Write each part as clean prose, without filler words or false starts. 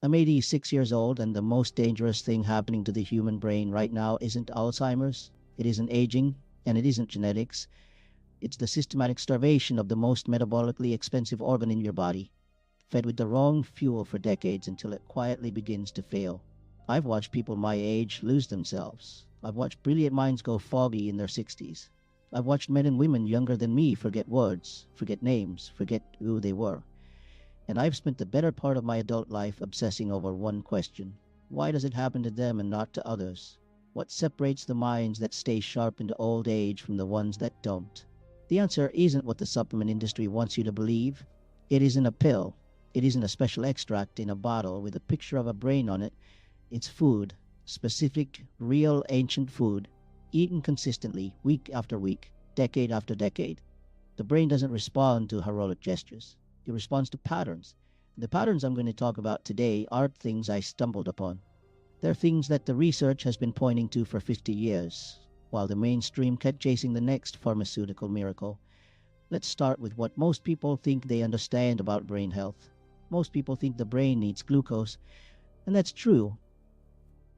I'm 86 years old, and the most dangerous thing happening to the human brain right now isn't Alzheimer's, it isn't aging, and it isn't genetics. It's the systematic starvation of the most metabolically expensive organ in your body, fed with the wrong fuel for decades until it quietly begins to fail. I've watched people my age lose themselves. I've watched brilliant minds go foggy in their 60s. I've watched men and women younger than me forget words, forget names, forget who they were. And I've spent the better part of my adult life obsessing over one question. Why does it happen to them and not to others? What separates the minds that stay sharp into old age from the ones that don't? The answer isn't what the supplement industry wants you to believe. It isn't a pill. It isn't a special extract in a bottle with a picture of a brain on it. It's food, specific, real ancient food, eaten consistently, week after week, decade after decade. The brain doesn't respond to heroic gestures. It responds to patterns. The patterns I'm going to talk about today aren't things I stumbled upon. They're things that the research has been pointing to for 50 years, while the mainstream kept chasing the next pharmaceutical miracle. Let's start with what most people think they understand about brain health. Most people think the brain needs glucose, and that's true.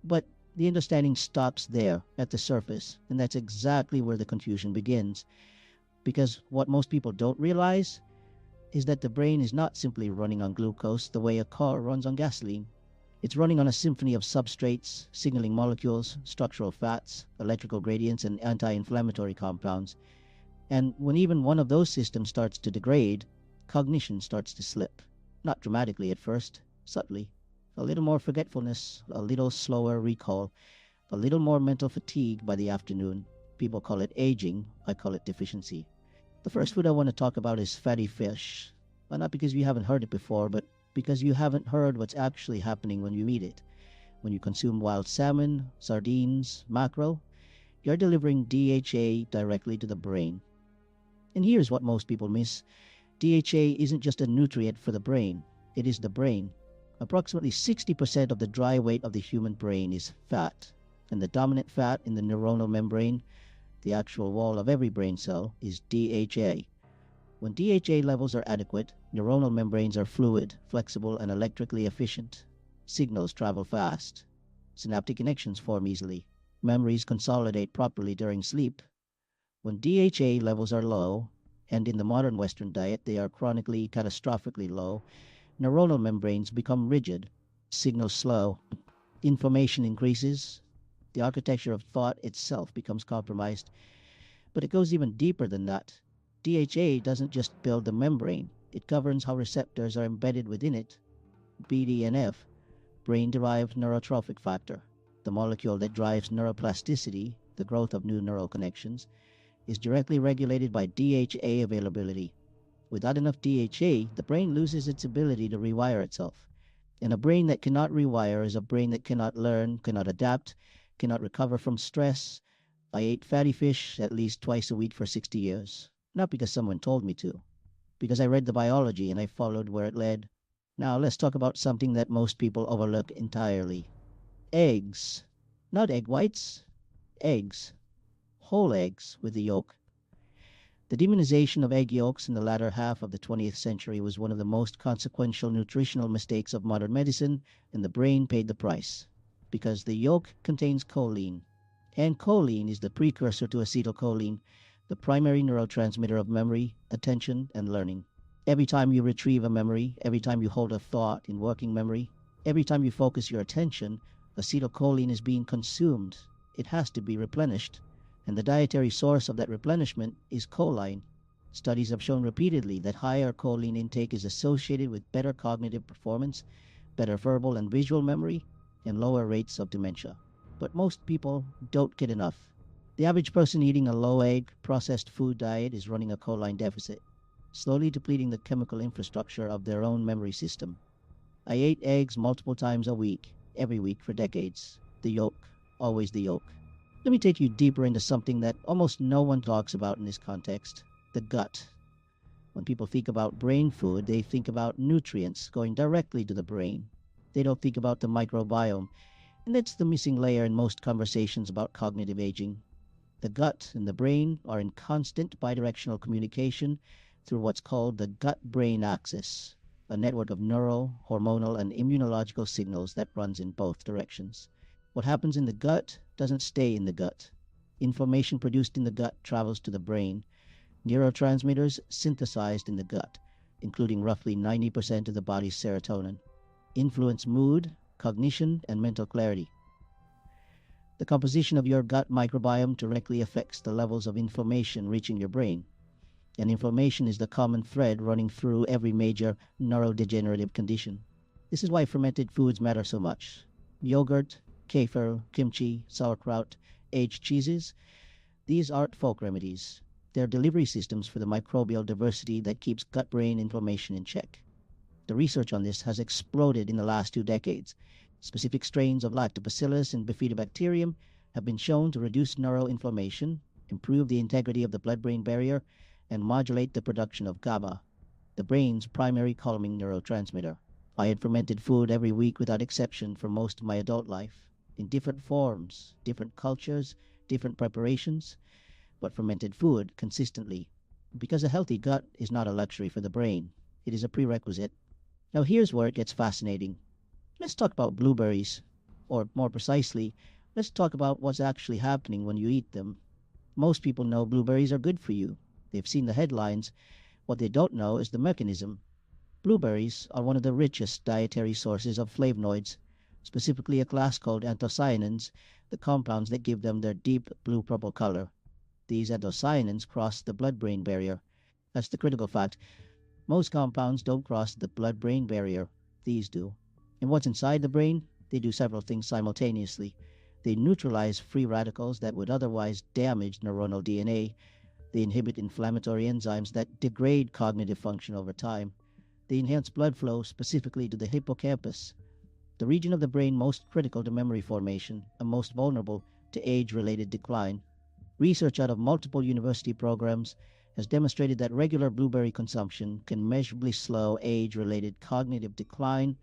But the understanding stops there at the surface, and that's exactly where the confusion begins. Because what most people don't realize is that the brain is not simply running on glucose the way a car runs on gasoline. It's running on a symphony of substrates, signaling molecules, structural fats, electrical gradients, and anti-inflammatory compounds. And when even one of those systems starts to degrade, cognition starts to slip. Not dramatically at first, subtly. A little more forgetfulness, a little slower recall, a little more mental fatigue by the afternoon. People call it aging, I call it deficiency. The first food I want to talk about is fatty fish. Well, not because you haven't heard it before, but because you haven't heard what's actually happening when you eat it. When you consume wild salmon, sardines, mackerel, you're delivering DHA directly to the brain. And here's what most people miss. DHA isn't just a nutrient for the brain, it is the brain. Approximately 60% of the dry weight of the human brain is fat, and the dominant fat in the neuronal membrane, the actual wall of every brain cell, is DHA. When DHA levels are adequate, neuronal membranes are fluid, flexible, and electrically efficient. Signals travel fast. Synaptic connections form easily. Memories consolidate properly during sleep. When DHA levels are low, and in the modern Western diet they are chronically, catastrophically low, neuronal membranes become rigid, signals slow, information increases, the architecture of thought itself becomes compromised. But it goes even deeper than that. DHA doesn't just build the membrane, it governs how receptors are embedded within it. BDNF, brain-derived neurotrophic factor, the molecule that drives neuroplasticity, the growth of new neural connections, is directly regulated by DHA availability. Without enough DHA, the brain loses its ability to rewire itself. And a brain that cannot rewire is a brain that cannot learn, cannot adapt, cannot recover from stress. I ate fatty fish at least twice a week for 60 years. Not because someone told me to, because I read the biology and I followed where it led. Now let's talk about something that most people overlook entirely. Eggs. Not egg whites, eggs. Whole eggs with the yolk. The demonization of egg yolks in the latter half of the 20th century was one of the most consequential nutritional mistakes of modern medicine, and the brain paid the price. Because the yolk contains choline, and choline is the precursor to acetylcholine, the primary neurotransmitter of memory, attention, and learning. Every time you retrieve a memory, every time you hold a thought in working memory, every time you focus your attention, acetylcholine is being consumed. It has to be replenished. And the dietary source of that replenishment is choline. Studies have shown repeatedly that higher choline intake is associated with better cognitive performance, better verbal and visual memory, and lower rates of dementia. But most people don't get enough. The average person eating a low-egg, processed food diet is running a choline deficit, slowly depleting the chemical infrastructure of their own memory system. I ate eggs multiple times a week, every week for decades. The yolk, always the yolk. Let me take you deeper into something that almost no one talks about in this context, the gut. When people think about brain food, they think about nutrients going directly to the brain. They don't think about the microbiome, and that's the missing layer in most conversations about cognitive aging. The gut and the brain are in constant bidirectional communication through what's called the gut-brain axis. a network of neural, hormonal, and immunological signals that runs in both directions. What happens in the gut doesn't stay in the gut. Information produced in the gut travels to the brain. Neurotransmitters synthesized in the gut, including roughly 90% of the body's serotonin, influence mood, cognition, and mental clarity. The composition of your gut microbiome directly affects the levels of inflammation reaching your brain, and inflammation is the common thread running through every major neurodegenerative condition. This is why fermented foods matter so much. Yogurt, kefir, kimchi, sauerkraut, aged cheeses, these aren't folk remedies. They're delivery systems for the microbial diversity that keeps gut brain inflammation in check. The research on this has exploded in the last 2 decades. Specific strains of lactobacillus and bifidobacterium have been shown to reduce neuroinflammation, improve the integrity of the blood-brain barrier, and modulate the production of GABA, the brain's primary calming neurotransmitter. I had fermented food every week without exception for most of my adult life, in different forms, different cultures, different preparations, but fermented food consistently. Because a healthy gut is not a luxury for the brain, it is a prerequisite. Now here's where it gets fascinating. Let's talk about blueberries, or more precisely, let's talk about what's actually happening when you eat them. Most people know blueberries are good for you. They've seen the headlines. What they don't know is the mechanism. Blueberries are one of the richest dietary sources of flavonoids, specifically a class called anthocyanins, the compounds that give them their deep blue-purple color. These anthocyanins cross the blood-brain barrier. That's the critical fact. Most compounds don't cross the blood-brain barrier. These do. And what's inside the brain? They do several things simultaneously. They neutralize free radicals that would otherwise damage neuronal DNA. They inhibit inflammatory enzymes that degrade cognitive function over time. They enhance blood flow specifically to the hippocampus, the region of the brain most critical to memory formation and most vulnerable to age-related decline. Research out of multiple university programs has demonstrated that regular blueberry consumption can measurably slow age-related cognitive decline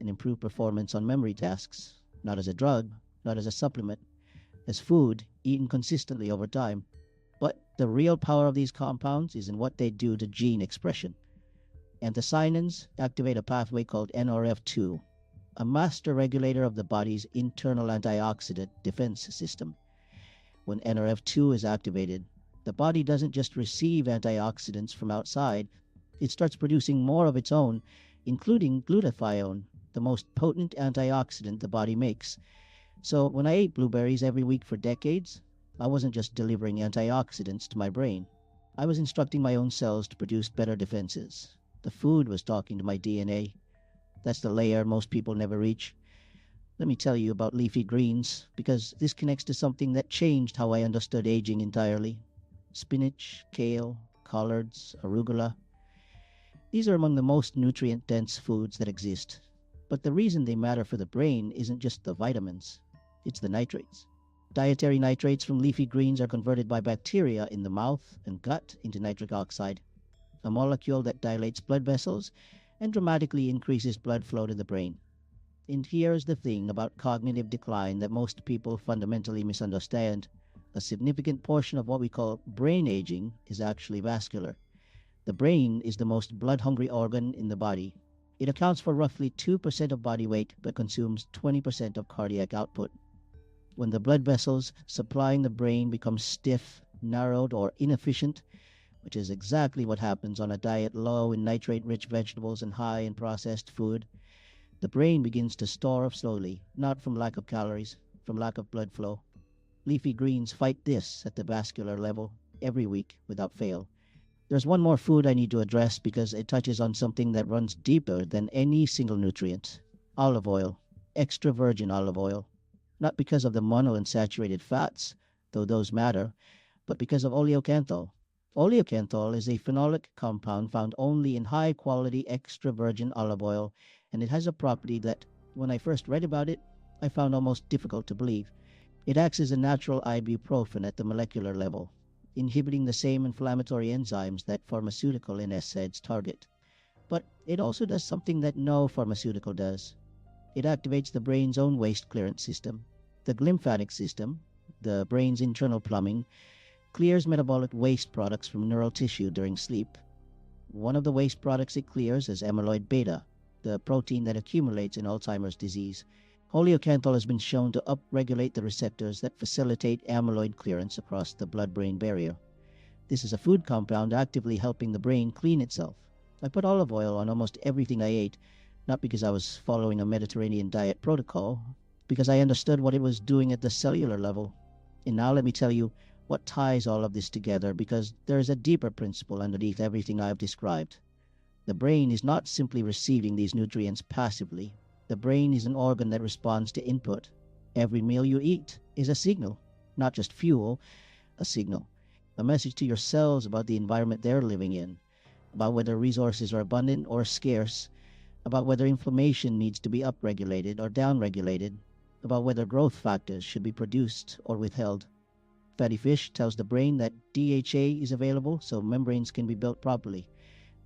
and improve performance on memory tasks, not as a drug, not as a supplement, as food eaten consistently over time. But the real power of these compounds is in what they do to gene expression. Anthocyanins activate a pathway called NRF2, a master regulator of the body's internal antioxidant defense system. When NRF2 is activated, the body doesn't just receive antioxidants from outside, it starts producing more of its own, including glutathione, the most potent antioxidant the body makes. So when I ate blueberries every week for decades, I wasn't just delivering antioxidants to my brain. I was instructing my own cells to produce better defenses. The food was talking to my DNA. That's the layer most people never reach. Let me tell you about leafy greens, because this connects to something that changed how I understood aging entirely. Spinach, kale, collards, arugula. These are among the most nutrient-dense foods that exist. But the reason they matter for the brain isn't just the vitamins, it's the nitrates. Dietary nitrates from leafy greens are converted by bacteria in the mouth and gut into nitric oxide, a molecule that dilates blood vessels and dramatically increases blood flow to the brain. And here's the thing about cognitive decline that most people fundamentally misunderstand. A significant portion of what we call brain aging is actually vascular. The brain is the most blood-hungry organ in the body. It accounts for roughly 2% of body weight but consumes 20% of cardiac output. When the blood vessels supplying the brain become stiff, narrowed, or inefficient, which is exactly what happens on a diet low in nitrate-rich vegetables and high in processed food, the brain begins to store slowly, not from lack of calories, from lack of blood flow. Leafy greens fight this at the vascular level every week without fail. There's one more food I need to address because it touches on something that runs deeper than any single nutrient. Olive oil, extra virgin olive oil. Not because of the monounsaturated fats, though those matter, but because of oleocanthal. Oleocanthal is a phenolic compound found only in high-quality extra virgin olive oil, and it has a property that, when I first read about it, I found almost difficult to believe. It acts as a natural ibuprofen at the molecular level, inhibiting the same inflammatory enzymes that pharmaceutical NSAIDs target. But it also does something that no pharmaceutical does. It activates the brain's own waste clearance system. The glymphatic system, the brain's internal plumbing, clears metabolic waste products from neural tissue during sleep. One of the waste products it clears is amyloid beta, the protein that accumulates in Alzheimer's disease. Oleocanthal has been shown to upregulate the receptors that facilitate amyloid clearance across the blood-brain barrier. This is a food compound actively helping the brain clean itself. I put olive oil on almost everything I ate, not because I was following a Mediterranean diet protocol, because I understood what it was doing at the cellular level. And now let me tell you what ties all of this together, because there is a deeper principle underneath everything I have described. The brain is not simply receiving these nutrients passively. The brain is an organ that responds to input. Every meal you eat is a signal, not just fuel, a signal. A message to your cells about the environment they're living in, about whether resources are abundant or scarce, about whether inflammation needs to be upregulated or downregulated, about whether growth factors should be produced or withheld. Fatty fish tells the brain that DHA is available so membranes can be built properly.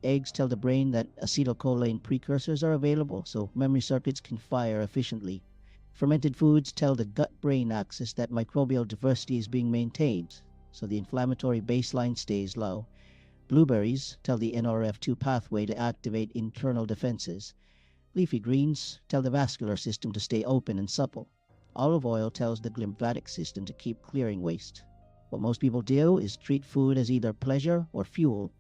Eggs tell the brain that acetylcholine precursors are available so memory circuits can fire efficiently. Fermented foods tell the gut-brain axis that microbial diversity is being maintained so the inflammatory baseline stays low. Blueberries tell the NRF2 pathway to activate internal defenses. Leafy greens tell the vascular system to stay open and supple. Olive oil tells the lymphatic system to keep clearing waste. What most people do is treat food as either pleasure or fuel.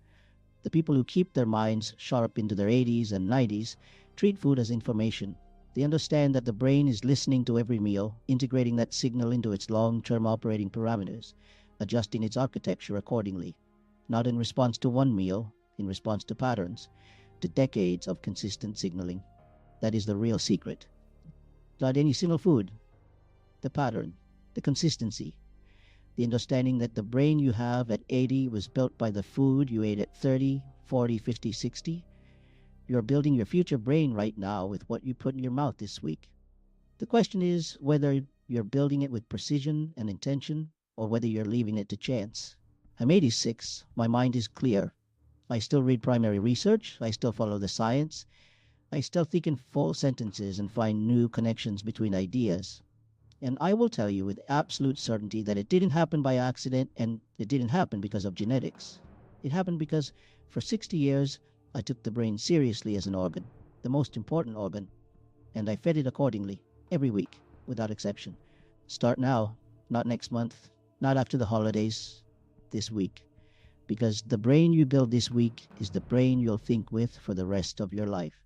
The people who keep their minds sharp into their 80s and 90s treat food as information. They understand that the brain is listening to every meal, integrating that signal into its long-term operating parameters, adjusting its architecture accordingly. Not in response to one meal, in response to patterns, to decades of consistent signaling. That is the real secret. Not any single food. The pattern, the consistency, the understanding that the brain you have at 80 was built by the food you ate at 30, 40, 50, 60. You're building your future brain right now with what you put in your mouth this week. The question is whether you're building it with precision and intention or whether you're leaving it to chance. I'm 86, my mind is clear. I still read primary research, I still follow the science, I still think in full sentences and find new connections between ideas. And I will tell you with absolute certainty that it didn't happen by accident and it didn't happen because of genetics. It happened because for 60 years I took the brain seriously as an organ, the most important organ, and I fed it accordingly, every week, without exception. Start now, not next month, not after the holidays, this week. Because the brain you build this week is the brain you'll think with for the rest of your life.